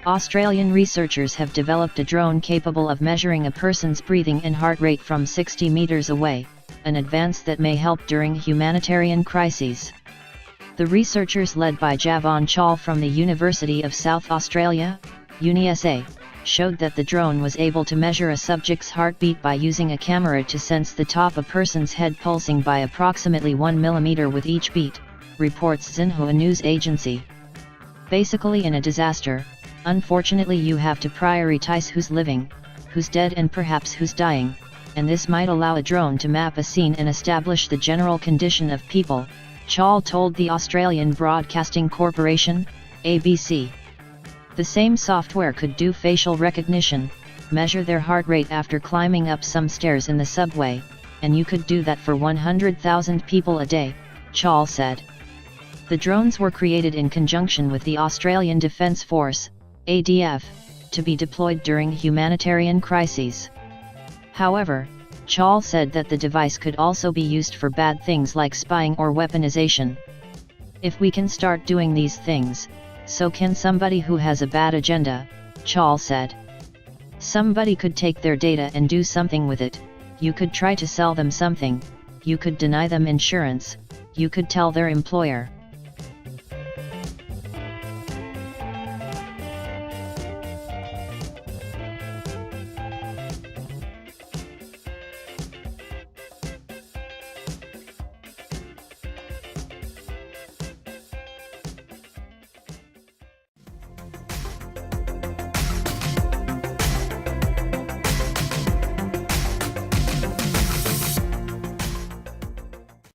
Australian researchers have developed a drone capable of measuring a person's breathing and heart rate from 60 meters away, an advance that may help during humanitarian crises. The researchers led by Chahl from the University of South Australia, UniSA, showed that the drone was able to measure a subject's heartbeat by using a camera to sense the top of a person's head pulsing by approximately 1 millimeter with each beat, reports Xinhua news agency. Basically, in a disaster, unfortunately you have to prioritize who's living, who's dead and perhaps who's dying, and this might allow a drone to map a scene and establish the general condition of people, Chahl told the Australian Broadcasting Corporation, ABC. The same software could do facial recognition, measure their heart rate after climbing up some stairs in the subway, and you could do that for 100,000 people a day, Chahl said. The drones were created in conjunction with the Australian Defence Force, ADF, to be deployed during humanitarian crises. However, Chahl said that the device could also be used for bad things like spying or weaponisation. If we can start doing these things, so can somebody who has a bad agenda, Chahl said. Somebody could take their data and do something with it, you could try to sell them something, you could deny them insurance, you could tell their employer,